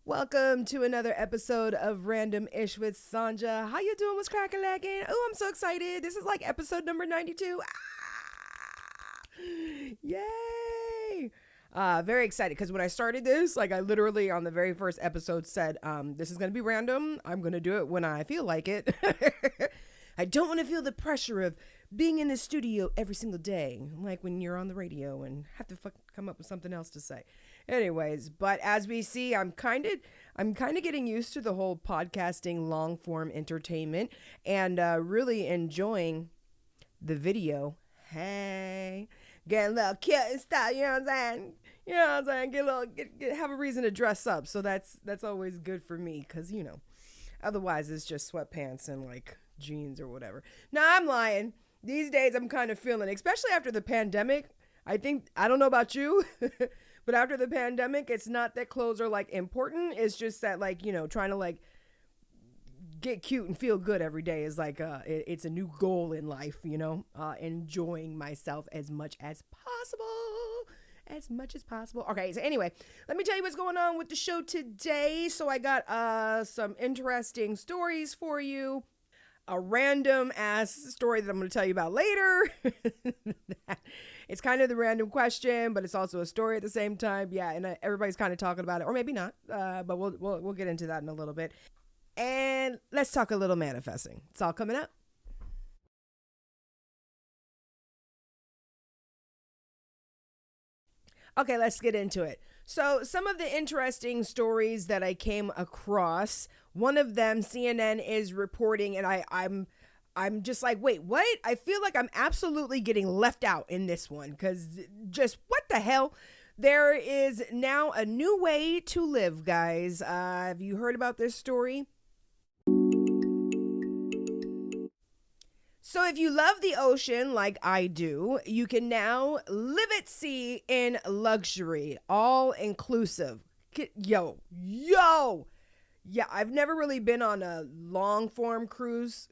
Welcome to another episode of Random Ish with Sanja. How you doing? What's cracking lagging? Oh, I'm so excited. This is like episode number 92. Yay! Very excited because when I started this, like I literally on the very first episode said, this is going to be random. I'm going to do it when I feel like it. I don't want to feel the pressure of being in the studio every single day, like when you're on the radio and have to come up with something else to say. Anyways, but as we see, I'm kind of getting used to the whole podcasting long form entertainment and really enjoying the video. Hey, get a little cute and stuff, you know what I'm saying? You know what I'm saying? Have a reason to dress up. So that's always good for me because, you know, otherwise it's just sweatpants and like jeans or whatever. No, I'm lying. These days I'm kind of feeling, especially after the pandemic. I don't know about you, but after the pandemic, it's not that clothes are like important. It's just that like, you know, trying to like get cute and feel good every day is like, it's a new goal in life, you know, enjoying myself as much as possible. Okay, so anyway, let me tell you what's going on with the show today. So I got some interesting stories for you. A random ass story that I'm going to tell you about later. It's kind of the random question, but it's also a story at the same time. Yeah, and everybody's kind of talking about it, or maybe not. But we'll get into that in a little bit. And let's talk a little manifesting. It's all coming up. Okay, let's get into it. So some of the interesting stories that I came across, one of them, CNN is reporting, and I'm just like, wait, what? I feel like I'm absolutely getting left out in this one because just what the hell? There is now a new way to live, guys. Have you heard about this story? So if you love the ocean like I do, you can now live at sea in luxury, all inclusive. Yo. Yeah, I've never really been on a long form cruise.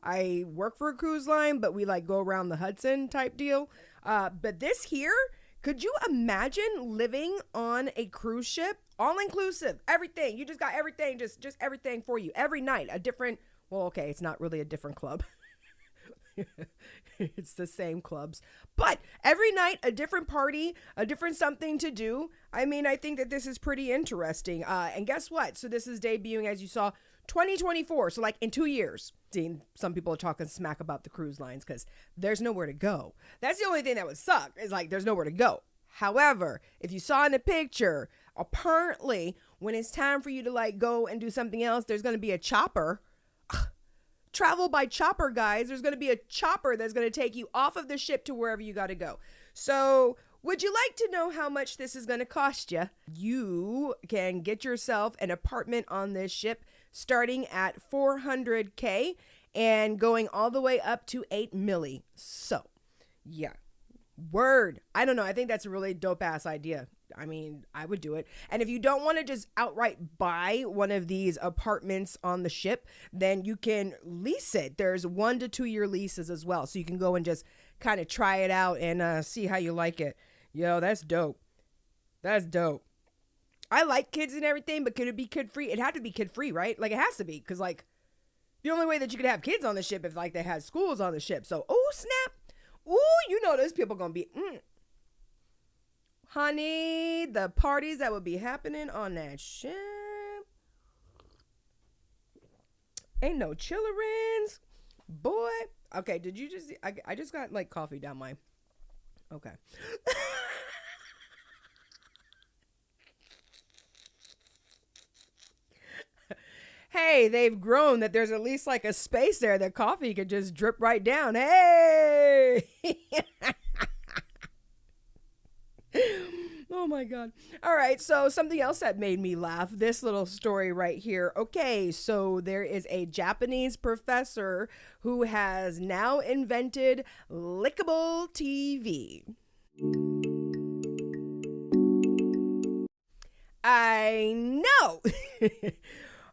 I work for a cruise line, but we like go around the Hudson type deal. But this here, could you imagine living on a cruise ship? All inclusive, everything. You just got everything, just everything for you. Every night, a different, well, okay, it's not really a different club. It's the same clubs, but every night a different party, a different something to do. I mean, I think that this is pretty interesting. And guess what? So this is debuting, as you saw, 2024. So like in 2 years. Some people are talking smack about the cruise lines because there's nowhere to go. That's the only thing that would suck is like there's nowhere to go. However, if you saw in the picture, apparently when it's time for you to like go and do something else, there's going to be a chopper. Travel by chopper, guys. There's going to be a chopper that's going to take you off of the ship to wherever you got to go. So would you like to know how much this is going to cost you? You can get yourself an apartment on this ship starting at $400K and going all the way up to $8 million. So yeah, word. I don't know. I think that's a really dope ass idea. I mean, I would do it. And if you don't want to just outright buy one of these apartments on the ship, then you can lease it. There's 1 to 2 year leases as well. So you can go and just kind of try it out and see how you like it. Yo, that's dope. That's dope. I like kids and everything, but could it be kid free? It had to be kid free, right? Like it has to be. Because like the only way that you could have kids on the ship if like they had schools on the ship. So, oh, snap. Ooh, you know those people going to be... Honey, the parties that would be happening on that ship. Ain't no chillerins. Boy. Okay, did you just... I just got like coffee down my... Okay. Hey, they've grown that there's at least like a space there that coffee could just drip right down. Hey! Oh my God. All right. So something else that made me laugh, this little story right here. Okay. So there is a Japanese professor who has now invented lickable TV. I know.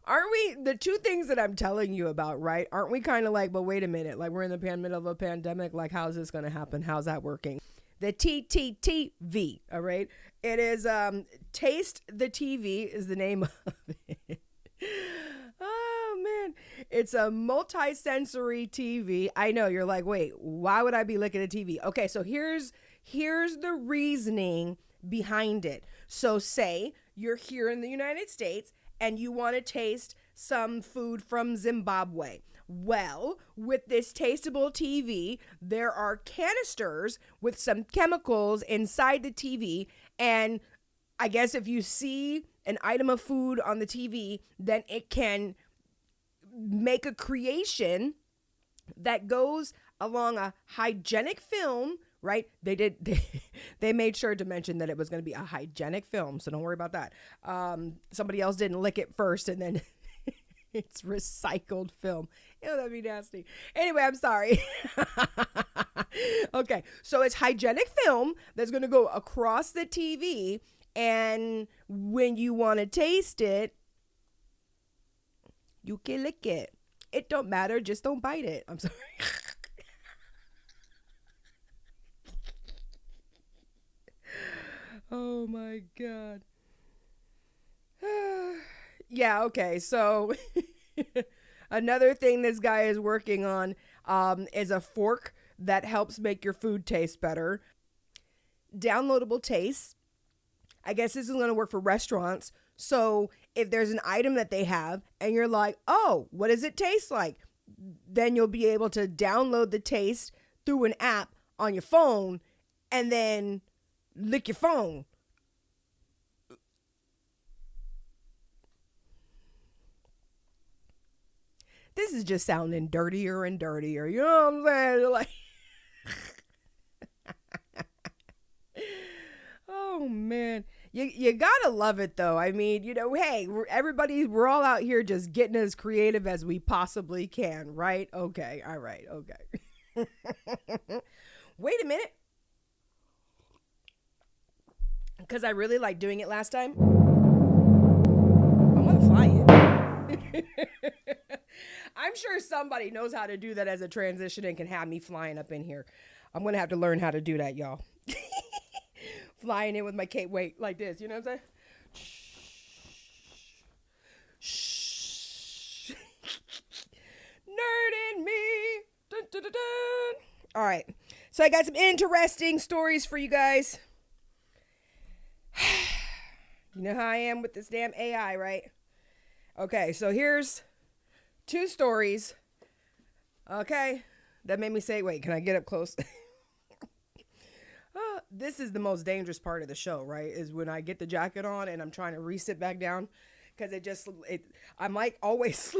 Aren't we, the two things that I'm telling you about, right? Aren't we kind of like, but wait a minute, like we're in the middle of a pandemic. Like, how's this going to happen? How's that working? The TTTV, all right? It is Taste the TV is the name of it. Oh man, it's a multi-sensory TV. I know you're like, wait, why would I be looking at TV? Okay, so here's the reasoning behind it. So say you're here in the United States and you want to taste some food from Zimbabwe. Well, with this tasteable TV, there are canisters with some chemicals inside the TV, and I guess if you see an item of food on the TV, then it can make a creation that goes along a hygienic film, right? They made sure to mention that it was going to be a hygienic film, so don't worry about that. Somebody else didn't lick it first, and then it's recycled film. Ew, that'd be nasty. Anyway, I'm sorry. Okay, so it's hygienic film that's going to go across the TV, and when you want to taste it, you can lick it. It don't matter, just don't bite it. I'm sorry. Oh my God. Yeah, okay, so another thing this guy is working on is a fork that helps make your food taste better. Downloadable taste. I guess this is going to work for restaurants. So if there's an item that they have and you're like, oh, what does it taste like? Then you'll be able to download the taste through an app on your phone and then lick your phone. This is just sounding dirtier and dirtier. You know what I'm saying? Like, oh man, you gotta love it though. I mean, you know, hey, we're all out here just getting as creative as we possibly can, right? Okay, all right, okay. Wait a minute, because I really liked doing it last time. I want to fly it. I'm sure somebody knows how to do that as a transition and can have me flying up in here. I'm going to have to learn how to do that, y'all. Flying in with my cape weight like this. You know what I'm saying? Shh. Nerd in me. Dun, dun, dun, dun. All right. So I got some interesting stories for you guys. You know how I am with this damn AI, right? Okay, so here's 2 stories. Okay, that made me say, wait, can I get up close? This is the most dangerous part of the show, right? Is when I get the jacket on and I'm trying to re-sit back down, because I'm like always,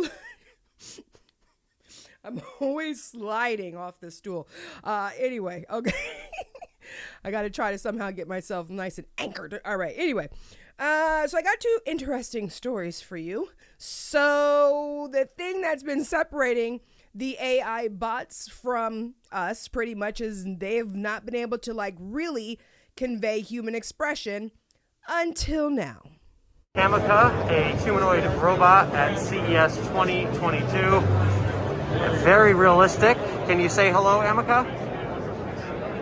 I'm always sliding off the stool. Anyway, okay. I got to try to somehow get myself nice and anchored. All right, anyway. So I got 2 interesting stories for you. So the thing that's been separating the AI bots from us pretty much is they've not been able to like really convey human expression until now. Amica, a humanoid robot at CES 2022. Very realistic. Can you say hello, Amica?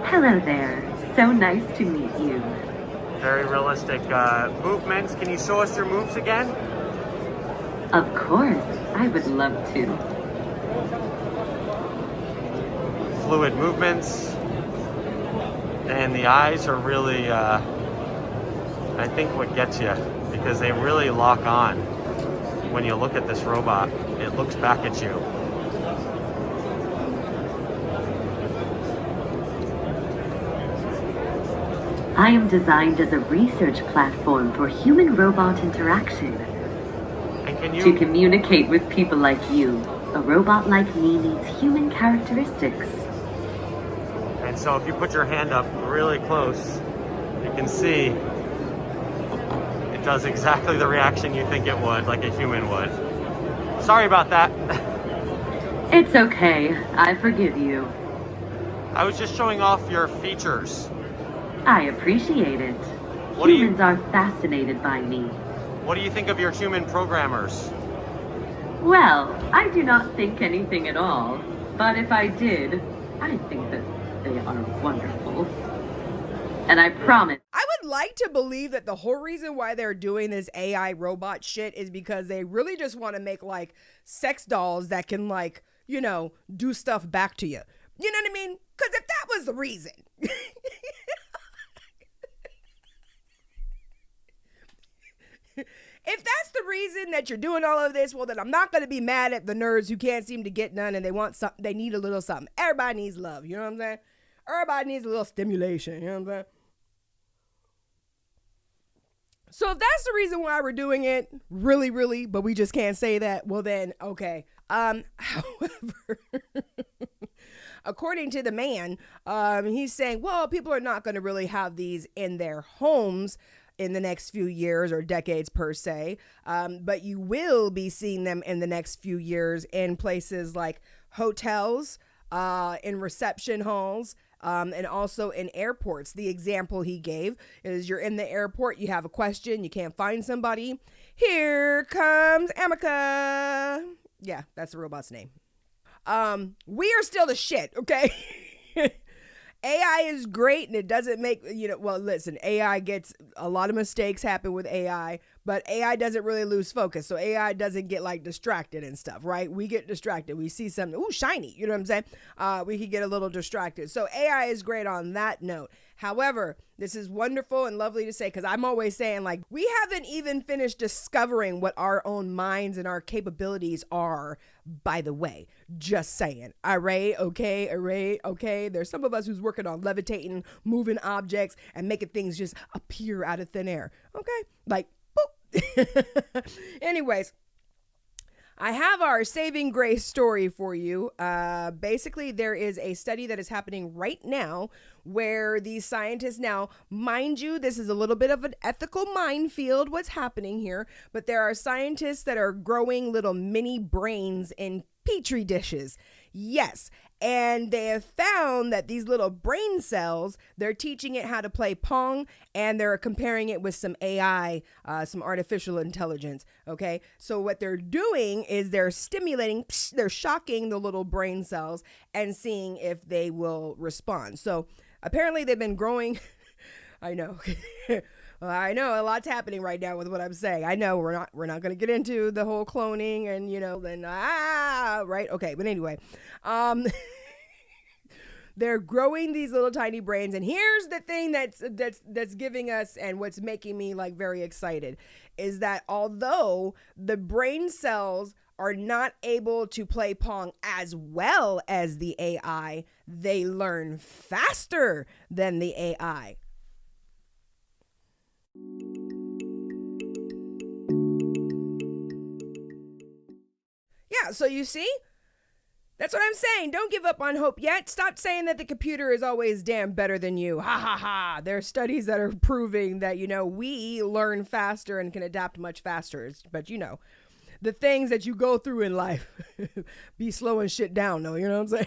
Hello there. So nice to meet you. Very realistic movements. Can you show us your moves again? Of course. I would love to. Fluid movements. And the eyes are really, I think, what gets you. Because they really lock on when you look at this robot. It looks back at you. I am designed as a research platform for human-robot interaction. And can you... To communicate with people like you, a robot like me needs human characteristics. And so if you put your hand up really close, you can see it does exactly the reaction you think it would, like a human would. Sorry about that. It's okay. I forgive you. I was just showing off your features. I appreciate it. Humans are fascinated by me. What do you think of your human programmers? Well, I do not think anything at all. But if I did, I think that they are wonderful. And I promise. I would like to believe that the whole reason why they're doing this AI robot shit is because they really just want to make like sex dolls that can like, do stuff back to you. You know what I mean? Because if that was the reason, if that's the reason that you're doing all of this, well, then I'm not going to be mad at the nerds who can't seem to get none and they want something. They need a little something. Everybody needs love. You know what I'm saying? Everybody needs a little stimulation. You know what I'm saying? So if that's the reason why we're doing it, really, but we just can't say that, well then, okay. However, according to the man, he's saying, well, people are not going to really have these in their homes in the next few years or decades per se, but you will be seeing them in the next few years in places like hotels, in reception halls, and also in airports. The example he gave is you're in the airport, you have a question, you can't find somebody. Here comes Amica. Yeah, that's the robot's name. We are still the shit, okay? AI is great and it doesn't make, well, listen, AI gets a lot of mistakes happen with AI, but AI doesn't really lose focus. So AI doesn't get like distracted and stuff, right? We get distracted. We see something, ooh, shiny, you know what I'm saying? We can get a little distracted. So AI is great on that note. However, this is wonderful and lovely to say, because I'm always saying like, we haven't even finished discovering what our own minds and our capabilities are, by the way, just saying. All right. Okay. There's some of us who's working on levitating, moving objects and making things just appear out of thin air. Okay. Like, boop. Anyways, I have our saving grace story for you. Basically, there is a study that is happening right now where these scientists now, mind you, this is a little bit of an ethical minefield, what's happening here, but there are scientists that are growing little mini brains in petri dishes. Yes. And they have found that these little brain cells, they're teaching it how to play Pong, and they're comparing it with some AI, some artificial intelligence. Okay. So what they're doing is they're stimulating, they're shocking the little brain cells and seeing if they will respond. So apparently they've been growing. I know. Well, I know a lot's happening right now with what I'm saying. I know we're not going to get into the whole cloning and, then, right. Okay. But anyway, they're growing these little tiny brains. And here's the thing that's giving us, and what's making me like very excited, is that although the brain cells are not able to play Pong as well as the AI, they learn faster than the AI. Yeah, so you see, that's what I'm saying. Don't give up on hope yet. Stop saying that the computer is always damn better than you. Ha ha ha. There are studies that are proving that, we learn faster and can adapt much faster. But, the things that you go through in life, be slowing shit down, though. You know what I'm saying?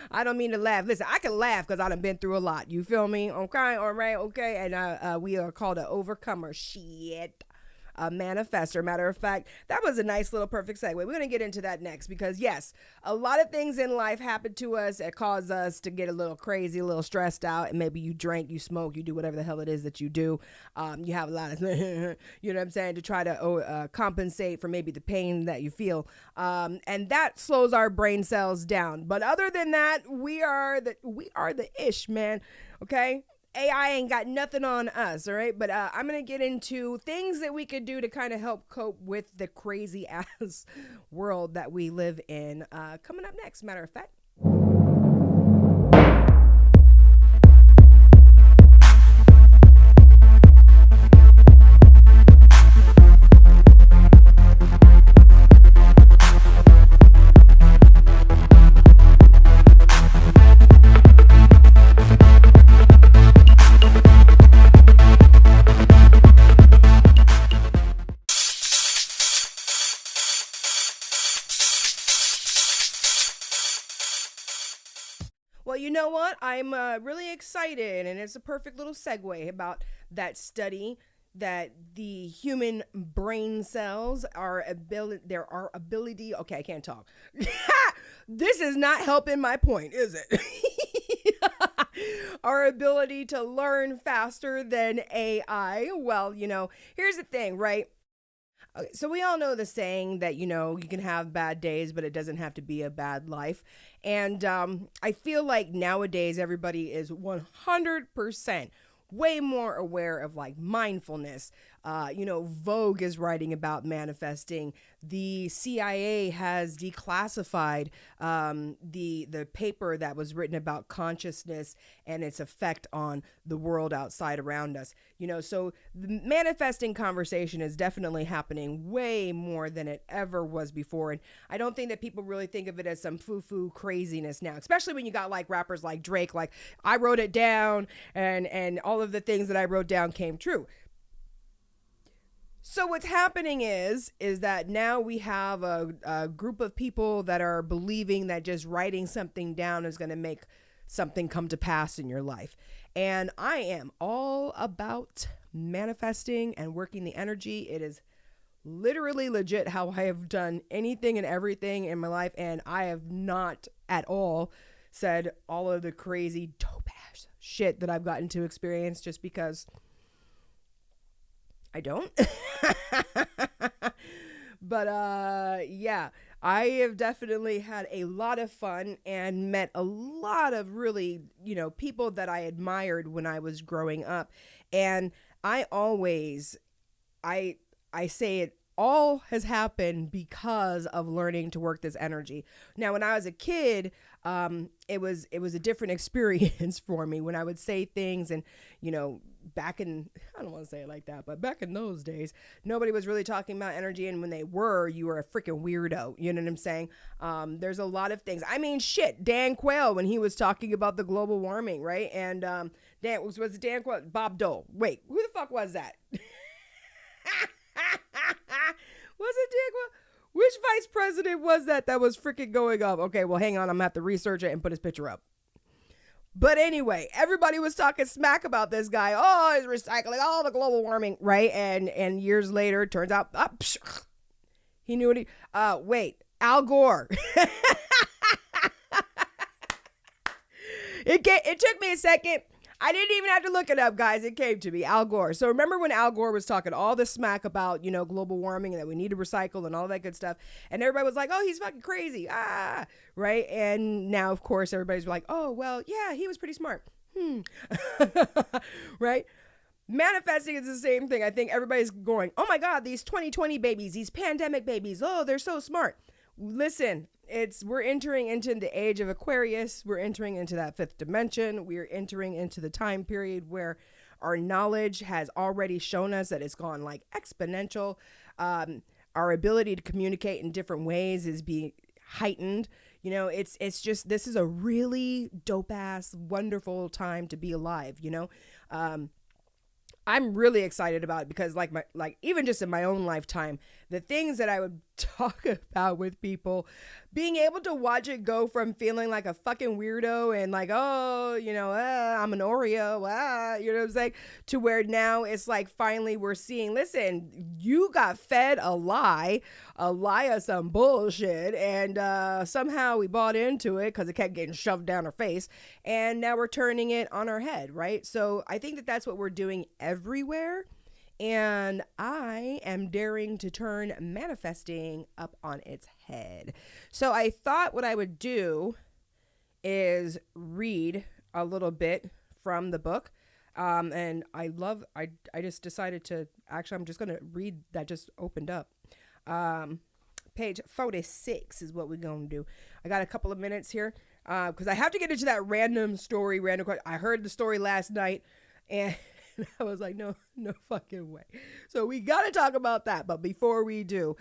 I don't mean to laugh. Listen, I can laugh because I done been through a lot. You feel me? Okay, all right, okay. And we are called an overcomer. Shit. A manifester. Matter of fact, that was a nice little perfect segue. We're going to get into that next because, yes, a lot of things in life happen to us that cause us to get a little crazy, a little stressed out, and maybe you drink, you smoke, you do whatever the hell it is that you do. You have a lot of, you know what I'm saying, to try to compensate for maybe the pain that you feel. And that slows our brain cells down. But other than that, we are the ish, man. Okay. AI ain't got nothing on us, all right? But I'm going to get into things that we could do to kind of help cope with the crazy ass world that we live in. Coming up next, matter of fact. Well, you know what? I'm really excited, and it's a perfect little segue about that study that the human brain cells are ability. Okay, I can't talk. This is not helping my point, is it? our ability to learn faster than AI. Well, here's the thing, right? Okay, so we all know the saying that, you can have bad days, but it doesn't have to be a bad life. And I feel like nowadays everybody is 100% way more aware of like mindfulness. Vogue is writing about manifesting. The CIA has declassified the paper that was written about consciousness and its effect on the world outside around us. So the manifesting conversation is definitely happening way more than it ever was before. And I don't think that people really think of it as some foo-foo craziness now, especially when you got like rappers like Drake, like I wrote it down and all of the things that I wrote down came true. So what's happening is that now we have a group of people that are believing that just writing something down is going to make something come to pass in your life. And I am all about manifesting and working the energy. It is literally legit how I have done anything and everything in my life. And I have not at all said all of the crazy dope ass shit that I've gotten to experience just because I don't. But yeah, I have definitely had a lot of fun and met a lot of really, people that I admired when I was growing up. And I say it all has happened because of learning to work this energy. Now, when I was a kid, it was a different experience for me when I would say things and, back in, I don't want to say it like that, but back in those days, nobody was really talking about energy. And when they were, you were a freaking weirdo. You know what I'm saying? There's a lot of things. I mean, shit, Dan Quayle, when he was talking about the global warming, right? And was it Dan Quayle? Bob Dole. Wait, who the fuck was that? Was it Dan Quayle? Which vice president was that was freaking going up? Okay, well, hang on. I'm going to have to research it and put his picture up. But anyway, everybody was talking smack about this guy. Oh, he's recycling all the global warming, right? And years later, it turns out, he knew what wait, Al Gore. It took me a second. I didn't even have to look it up, guys. It came to me, Al Gore. So remember when Al Gore was talking all this smack about, global warming and that we need to recycle and all that good stuff. And everybody was like, oh, he's fucking crazy. Right. And now, of course, everybody's like, oh, well, yeah, he was pretty smart. Right. Manifesting is the same thing. I think everybody's going, oh my God, these 2020 babies, these pandemic babies. Oh, they're so smart. Listen, we're entering into the age of Aquarius. We're entering into that fifth dimension. We're entering into the time period where our knowledge has already shown us that it's gone like exponential. Our ability to communicate in different ways is being heightened. It's just, this is a really dope ass, wonderful time to be alive. I'm really excited about it because even just in my own lifetime, the things that I would talk about with people, being able to watch it go from feeling like a fucking weirdo and like, oh, I'm an Oreo, you know what I'm saying? To where now it's like, finally we're seeing, listen, you got fed a lie of some bullshit. And somehow we bought into it because it kept getting shoved down our face. And now we're turning it on our head, right? So I think that that's what we're doing everywhere. And I am daring to turn manifesting up on its head. So I thought what I would do is read a little bit from the book. And I just decided to, actually, I'm just going to read that just opened up. Page 46 is what we're going to do. I got a couple of minutes here because I have to get into that random question. I heard the story last night and I was like, no fucking way. So we got to talk about that. But before we do,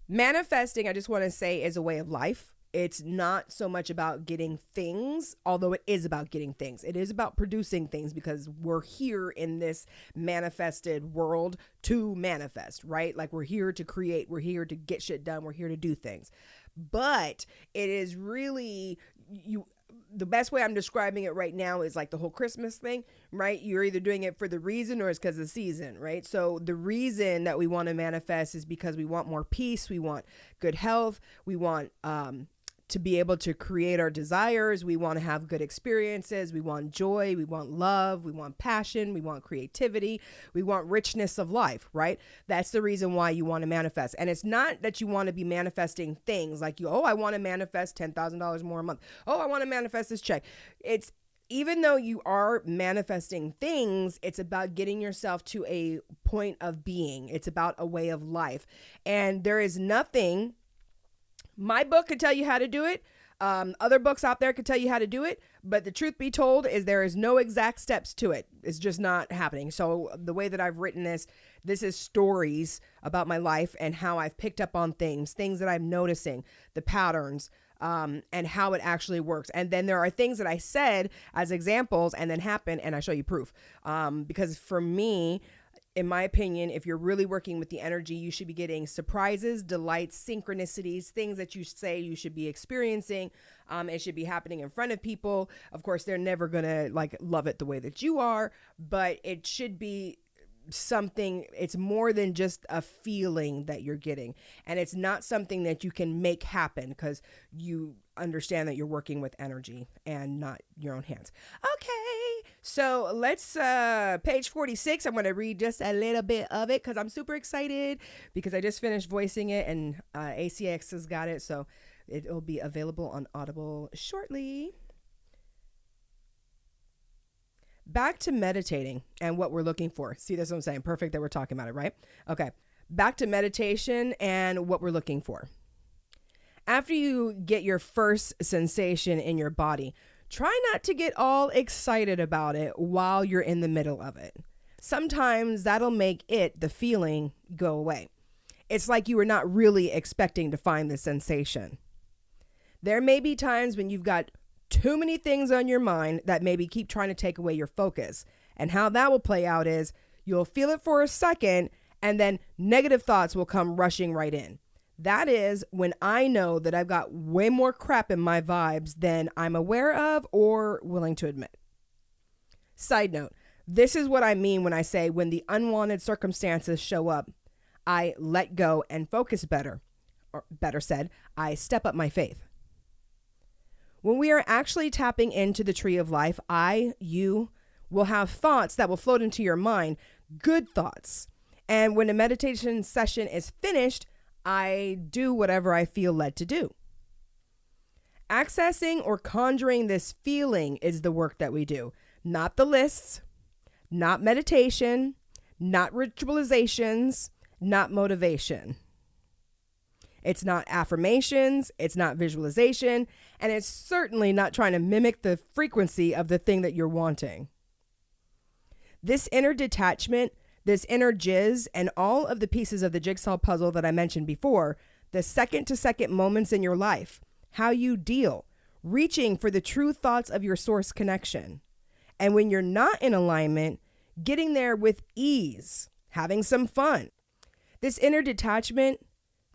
manifesting, I just want to say, is a way of life. It's not so much about getting things, although it is about getting things. It is about producing things because we're here in this manifested world to manifest, right? Like we're here to create. We're here to get shit done. We're here to do things. But it is really, the best way I'm describing it right now is like the whole Christmas thing, right? You're either doing it for the reason or it's because of the season, right? So the reason that we want to manifest is because we want more peace. We want good health. We want to be able to create our desires. We want to have good experiences. We want joy. We want love. We want passion. We want creativity. We want richness of life, right? That's the reason why you want to manifest. And it's not that you want to be manifesting things like I want to manifest $10,000 more a month. Oh, I want to manifest this check. It's even though you are manifesting things, it's about getting yourself to a point of being. It's about a way of life. And there is nothing. My book could tell you how to do it. Other books out there could tell you how to do it. But the truth be told is there is no exact steps to it. It's just not happening. So the way that I've written this is stories about my life and how I've picked up on things that I'm noticing, the patterns, and how it actually works. And then there are things that I said as examples and then happen, and I show you proof. Because for me, in my opinion, if you're really working with the energy, you should be getting surprises, delights, synchronicities, things that you say you should be experiencing. It should be happening in front of people. Of course, they're never going to love it the way that you are, but it should be something. It's more than just a feeling that you're getting. And it's not something that you can make happen because you understand that you're working with energy and not your own hands. Okay, so let's page 46. I'm going to read just a little bit of it because I'm super excited because I just finished voicing it and ACX has got it, so it'll be available on Audible shortly. Back to meditating and what we're looking for. See, that's what I'm saying. Perfect that we're talking about it, right? Okay, back to meditation and what we're looking for. After you get your first sensation in your body, try not to get all excited about it while you're in the middle of it. Sometimes that'll make the feeling, go away. It's like you were not really expecting to find the sensation. There may be times when you've got too many things on your mind that maybe keep trying to take away your focus. And how that will play out is you'll feel it for a second and then negative thoughts will come rushing right in. That is when I know that I've got way more crap in my vibes than I'm aware of or willing to admit. Side note, this is what I mean when I say when the unwanted circumstances show up, I let go and focus better. Or better said, I step up my faith. When we are actually tapping into the tree of life, you will have thoughts that will float into your mind, good thoughts. And when a meditation session is finished, I do whatever I feel led to do. Accessing or conjuring this feeling is the work that we do, not the lists, not meditation, not ritualizations, not motivation. It's not affirmations, it's not visualization, and it's certainly not trying to mimic the frequency of the thing that you're wanting. This inner detachment, this inner jizz, and all of the pieces of the jigsaw puzzle that I mentioned before, the second-to-second moments in your life, how you deal, reaching for the true thoughts of your source connection. And when you're not in alignment, getting there with ease, having some fun. This inner detachment,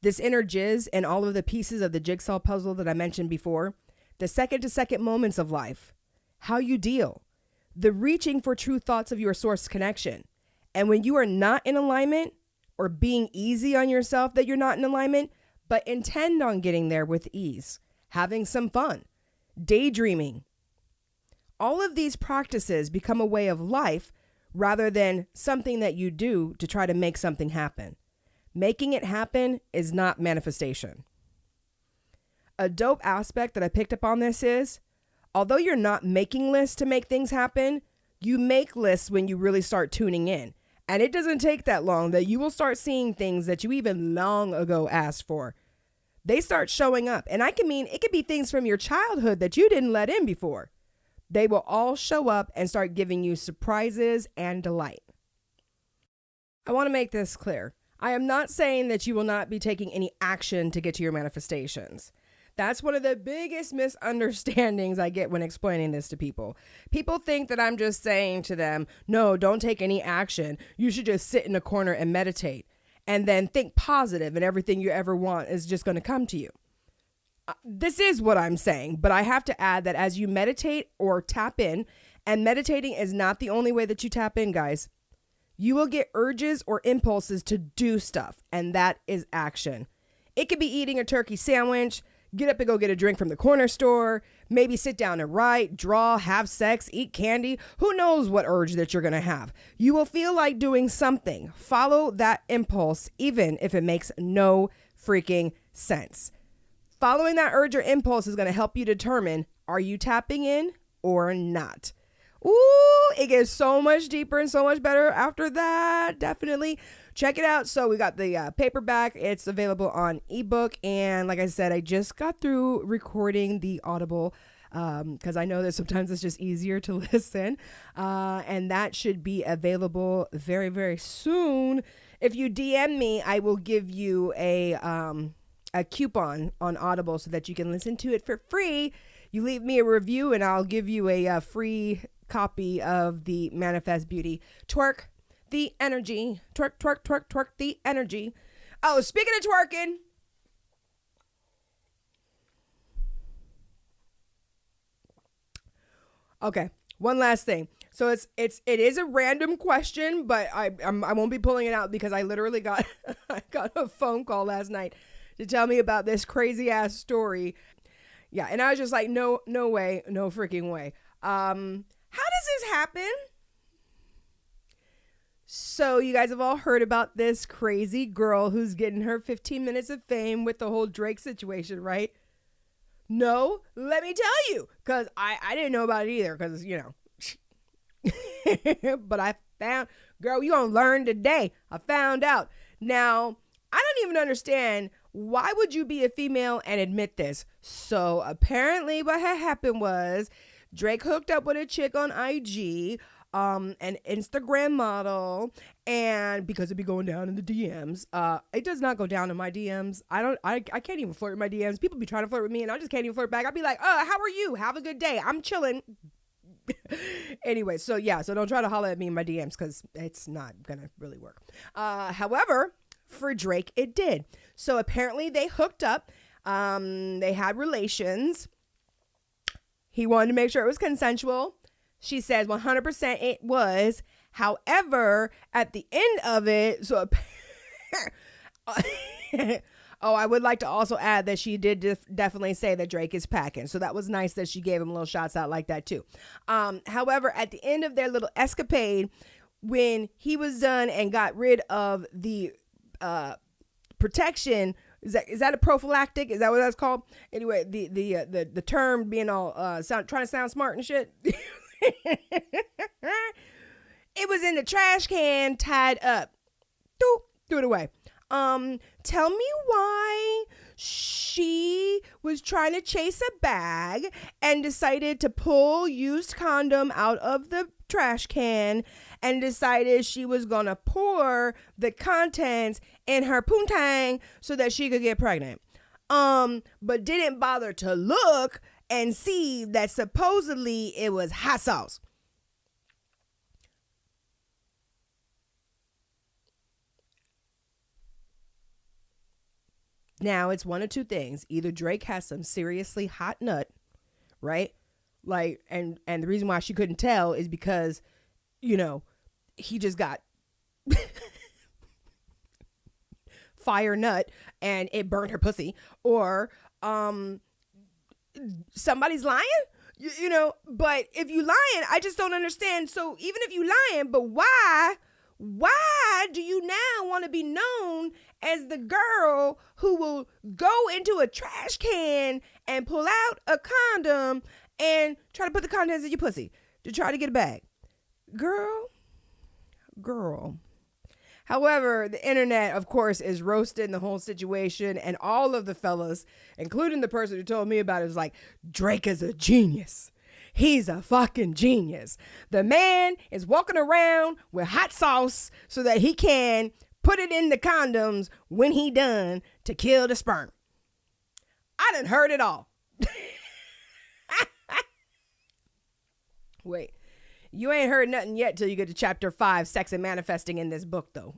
this inner jizz, and all of the pieces of the jigsaw puzzle that I mentioned before, the second-to-second moments of life, how you deal, the reaching for true thoughts of your source connection. And when you are not in alignment or being easy on yourself that you're not in alignment, but intend on getting there with ease, having some fun, daydreaming. All of these practices become a way of life rather than something that you do to try to make something happen. Making it happen is not manifestation. A dope aspect that I picked up on this is, although you're not making lists to make things happen, you make lists when you really start tuning in. And it doesn't take that long that you will start seeing things that you even long ago asked for. They start showing up. And it could be things from your childhood that you didn't let in before. They will all show up and start giving you surprises and delight. I want to make this clear. I am not saying that you will not be taking any action to get to your manifestations. That's one of the biggest misunderstandings I get when explaining this to people. People think that I'm just saying to them, no, don't take any action. You should just sit in a corner and meditate and then think positive and everything you ever want is just going to come to you. This is what I'm saying, but I have to add that as you meditate or tap in, and meditating is not the only way that you tap in, guys. You will get urges or impulses to do stuff, and that is action. It could be eating a turkey sandwich, Get up and go get a drink from the corner store. Maybe sit down and write, draw, have sex, eat candy. Who knows what urge that you're going to have? You will feel like doing something. Follow that impulse, even if it makes no freaking sense. Following that urge or impulse is going to help you determine, are you tapping in or not? Ooh, it gets so much deeper and so much better after that. Definitely check it out. So we got the paperback. It's available on ebook. And like I said, I just got through recording the Audible because I know that sometimes it's just easier to listen. And that should be available very, very soon. If you DM me, I will give you a coupon on Audible so that you can listen to it for free. You leave me a review and I'll give you a free copy of the Manifest Beauty. Twerk the energy. Twerk, twerk, twerk, twerk the energy. Oh, speaking of twerking. Okay, one last thing. So it is a random question, but I won't be pulling it out because I literally got I got a phone call last night to tell me about this crazy ass story. Yeah, and I was just like, no way, no freaking way. How does this happen? So you guys have all heard about this crazy girl who's getting her 15 minutes of fame with the whole Drake situation, right? No, let me tell you, because I didn't know about it either, because, you know. But I found, girl, you gonna learn today. I found out. Now, I don't even understand, why would you be a female and admit this? So apparently what had happened was Drake hooked up with a chick on IG, an Instagram model, and because it'd be going down in the DMs, it does not go down in my DMs. I can't even flirt with my DMs. People be trying to flirt with me and I just can't even flirt back. I'd be like, how are you? Have a good day. I'm chilling. Anyway, so don't try to holler at me in my DMs because it's not gonna really work. However, for Drake, it did. So apparently they hooked up. They had relations. He wanted to make sure it was consensual. She says 100% it was. However, at the end of it, I would like to also add that she did definitely say that Drake is packing. So that was nice that she gave him little shots out like that too. However, at the end of their little escapade, when he was done and got rid of the protection, is that a prophylactic? Is that what that's called? Anyway, the term being all trying to sound smart and shit. It was in the trash can, tied up. Threw it away. Tell me why she was trying to chase a bag and decided to pull used condom out of the trash can and decided she was gonna pour the contents in her poontang so that she could get pregnant. But didn't bother to look and see that supposedly it was hot sauce. Now, it's one of two things. Either Drake has some seriously hot nut, right? Like, and the reason why she couldn't tell is because, you know, he just got fire nut and it burned her pussy. Or somebody's lying, you know. But if you lying, I just don't understand. So even if you lying, but why do you now want to be known as the girl who will go into a trash can and pull out a condom and try to put the contents in your pussy to try to get a bag? Girl. However, the internet, of course, is roasting the whole situation, and all of the fellas, including the person who told me about it, was like, Drake is a genius. He's a fucking genius. The man is walking around with hot sauce so that he can put it in the condoms when he done to kill the sperm. I done heard it all. Wait, you ain't heard nothing yet till you get to chapter 5, Sex and Manifesting, in this book, though.